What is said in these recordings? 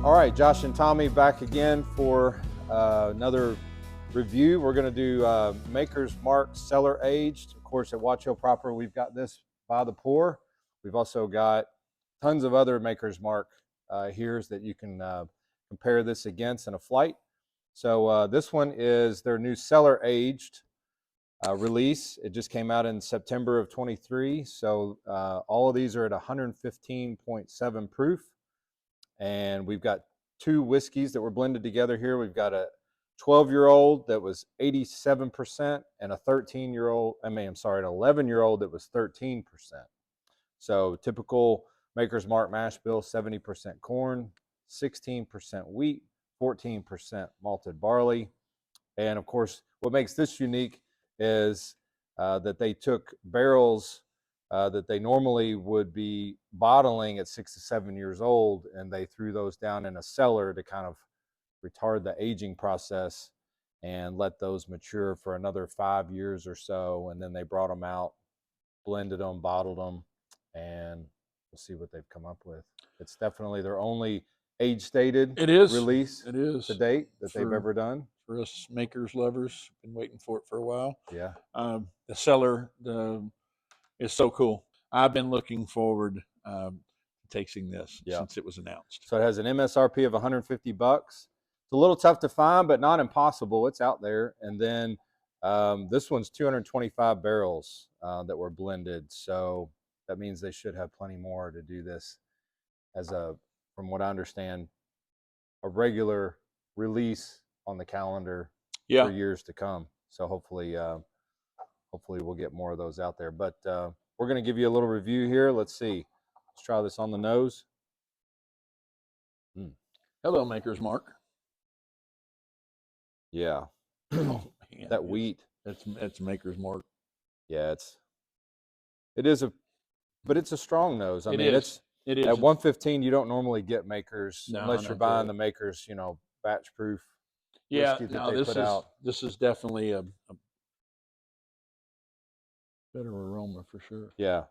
All right, Josh and Tommy back again for another review. We're going to do Maker's Mark Cellar Aged. Of course, at Watch Hill Proper, we've got this by the pour. We've also got tons of other Maker's Mark heres that you can compare this against in a flight. So this one is their new Cellar Aged release. It just came out in September of 23. So all of these are at 115.7 proof. And we've got two whiskeys that were blended together here. We've got a 12-year-old that was 87% and a 13-year-old, an 11-year-old that was 13%. So typical Maker's Mark mash bill, 70% corn, 16% wheat, 14% malted barley. And of course, what makes this unique is that they took barrels that they normally would be bottling at 6 to 7 years old, and they threw those down in a cellar to kind of retard the aging process and let those mature for another 5 years or so. And then they brought them out, blended them, bottled them, and we'll see what they've come up with. It's definitely their only age-stated release to date that they've ever done. For us makers lovers, been waiting for it for a while. Yeah. The Cellar is so cool. I've been looking forward to tasting this since it was announced. So it has an MSRP of $150. It's a little tough to find, but not impossible. It's out there. And then this one's 225 barrels that were blended. So that means they should have plenty more to do this as from what I understand, a regular release on the calendar for years to come. So hopefully we'll get more of those out there. But we're going to give you a little review here. Let's see. Let's try this on the nose. Hello, Maker's Mark. Yeah. Oh, man, that wheat. That's Maker's Mark. Yeah, it is but it's a strong nose. I mean, it is. At 115, you don't normally get Makers unless you're buying the Makers, batch proof. Yeah, no, this is definitely a better aroma for sure. Yeah,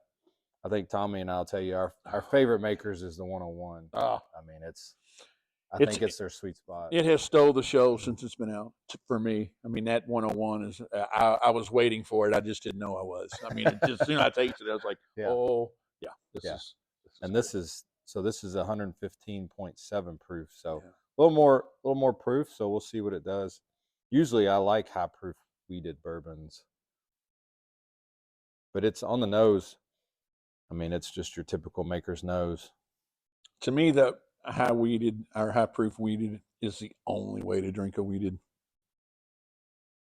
I think Tommy and I'll tell you our favorite Makers is the 101. I mean, I think it's their sweet spot. It has stole the show since it's been out for me. I mean, that 101 is. I was waiting for it. I just didn't know I was. I mean, as soon as I tasted it, I was like, oh yeah, this is 115.7 proof. So a little more proof. So we'll see what it does. Usually I like high proof wheated bourbons, but it's on the nose. I mean, it's just your typical Maker's nose. To me, the high wheated or high proof wheated is the only way to drink a wheated.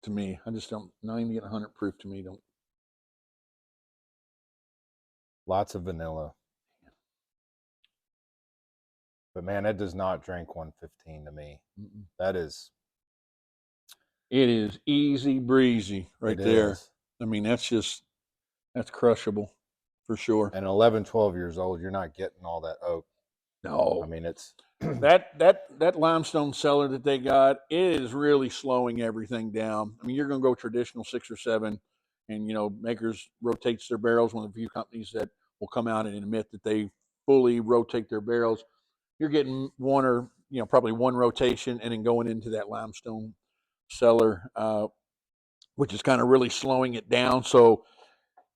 To me, I just don't. Not even get 100 proof. To me, don't. Lots of vanilla. But man, it does not drink 115 to me. That is. It is easy breezy right there. I mean, that's crushable for sure. And 11, 12 years old, you're not getting all that oak. No. I mean, it's that limestone cellar that they got, it is really slowing everything down. I mean, you're going to go traditional 6 or 7, and Makers rotates their barrels. One of the few companies that will come out and admit that they fully rotate their barrels. You're getting one or probably one rotation and then going into that limestone cellar, which is kind of really slowing it down. So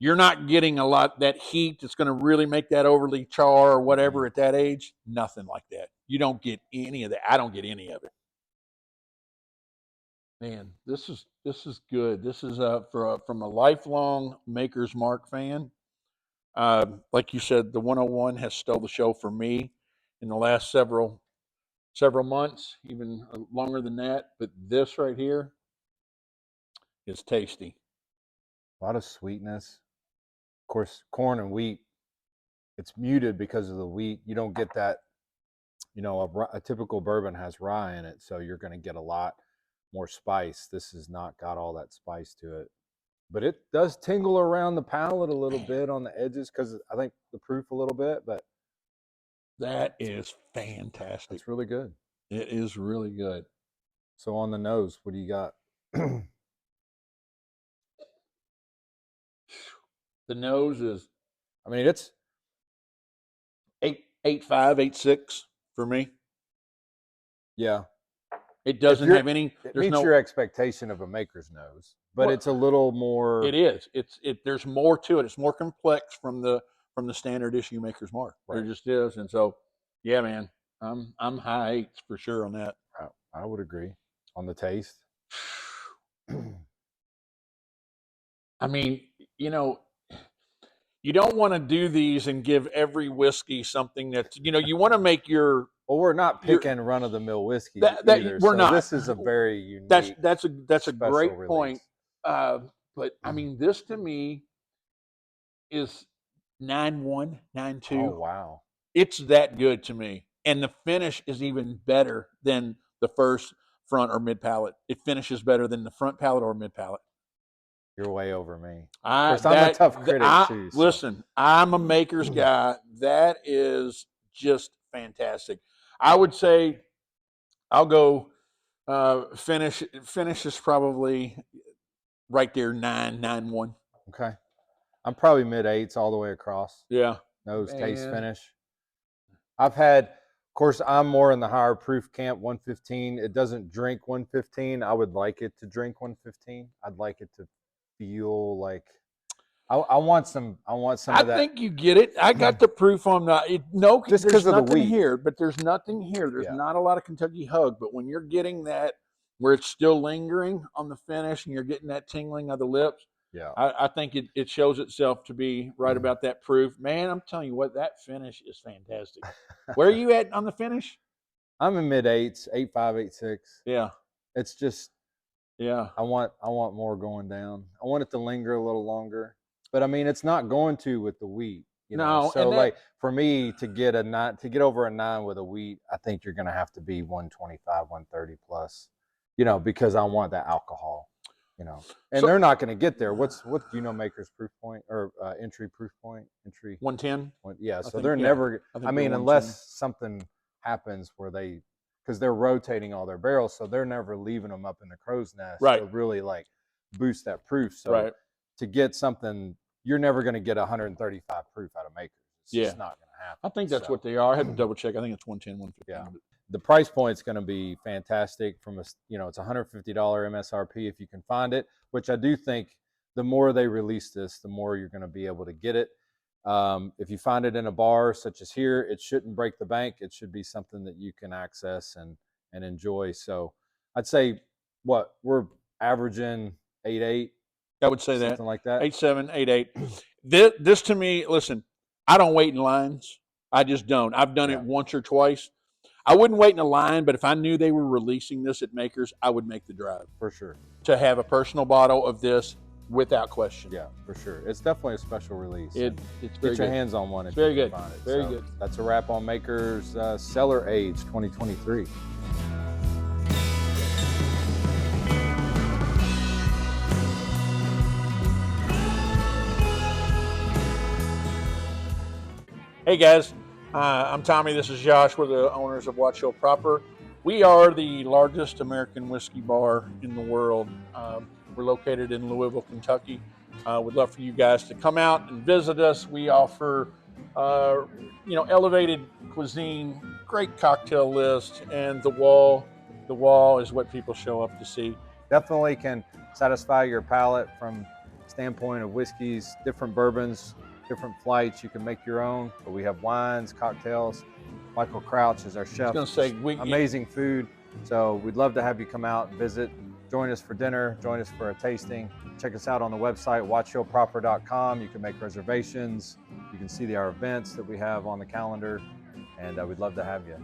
you're not getting a lot that heat that's going to really make that overly char or whatever at that age. Nothing like that. You don't get any of that. I don't get any of it. Man, this is good. This is from a lifelong Maker's Mark fan. Like you said, the 101 has stole the show for me in the last several months, even longer than that. But this right here is tasty. A lot of sweetness. Of course, corn and wheat, it's muted because of the wheat. You don't get that, a typical bourbon has rye in it, so you're going to get a lot more spice. This has not got all that spice to it. But it does tingle around the palate a little bit on the edges because I think the proof a little bit, but that is fantastic. It's really good. It is really good. So on the nose, what do you got? The nose is, I mean, it's 8.5, 8.6 for me. Yeah. It doesn't have any. It There's meets no. your expectation of a maker's nose, but Well, it's a little more. it is. There's more to it. It's more complex from the standard issue Maker's Mark. There Right. just is, and so, yeah, man, I'm high eights for sure on that. I would agree on the taste. I mean, you don't want to do these and give every whiskey something that you want to make your. Well, we're not Your- picking run of the mill whiskey that either. we're so not. This is a very unique. That's a great special point. release. But I mean, this to me is 9-1, 9-2. Oh wow. It's that good to me, and the finish is even better than the first front or mid palate. It finishes better than the front palate or mid palate. You're way over me. I'm a tough critic too. So. Listen, I'm a Maker's guy. That is just fantastic. I would say I'll go finish is probably right there 9-1. Okay. I'm probably mid eights all the way across. Yeah. Nose, taste, finish. I've had, of course, I'm more in the higher proof camp, 115. It doesn't drink 115. I would like it to drink 115. I'd like it to feel like I want some of that. I think you get it. I got the proof on that. Just there's 'cause of the nothing wheat. here, but there's nothing here. There's not a lot of Kentucky hug, but when you're getting that where it's still lingering on the finish and you're getting that tingling of the lips, yeah, I think it shows itself to be right about that proof. Man, I'm telling you what, that finish is fantastic. Where are you at on the finish? I'm in mid eights, 8.5, 8.6. Yeah. It's just I want more going down. I want it to linger a little longer. But I mean, it's not going to with the wheat, No, So like for me to get over a 9 with a wheat, I think you're going to have to be 125, 130 plus, because I want that alcohol, and so, they're not going to get there. What Maker's proof point or entry proof point? Entry 110. Yeah, so they're never. I mean, unless something happens where because they're rotating all their barrels, so they're never leaving them up in the crow's nest to really like boost that proof. So to get something, you're never going to get 135 proof out of Makers. It's just not going to happen. I think that's what they are. I had to double check. I think it's 110, 115. Yeah. The price point's going to be fantastic it's $150 MSRP if you can find it, which I do think the more they release this, the more you're going to be able to get it. If you find it in a bar such as here, it shouldn't break the bank. It should be something that you can access and enjoy. So I'd say we're averaging 8.8. I would say something like that. 8.7, 8.8. This to me, listen, I don't wait in lines. I just don't. I've done it once or twice. I wouldn't wait in a line, but if I knew they were releasing this at Makers, I would make the drive. For sure. To have a personal bottle of this without question. Yeah, for sure. It's definitely a special release. It's very Get your hands on one. It's very good. Find it. Very good. That's a wrap on Makers Cellar Age 2023. Hey guys, I'm Tommy. This is Josh. We're the owners of Watch Hill Proper. We are the largest American whiskey bar in the world. We're located in Louisville, Kentucky. We'd love for you guys to come out and visit us. We offer, elevated cuisine, great cocktail list, and the wall is what people show up to see. Definitely can satisfy your palate from standpoint of whiskeys, different bourbons, different flights. You can make your own, but we have wines, cocktails. Michael Crouch is our chef. I was going to say, amazing food. So we'd love to have you come out and visit. Join us for dinner. Join us for a tasting. Check us out on the website, watchhillproper.com. You can make reservations. You can see our events that we have on the calendar, and we'd love to have you.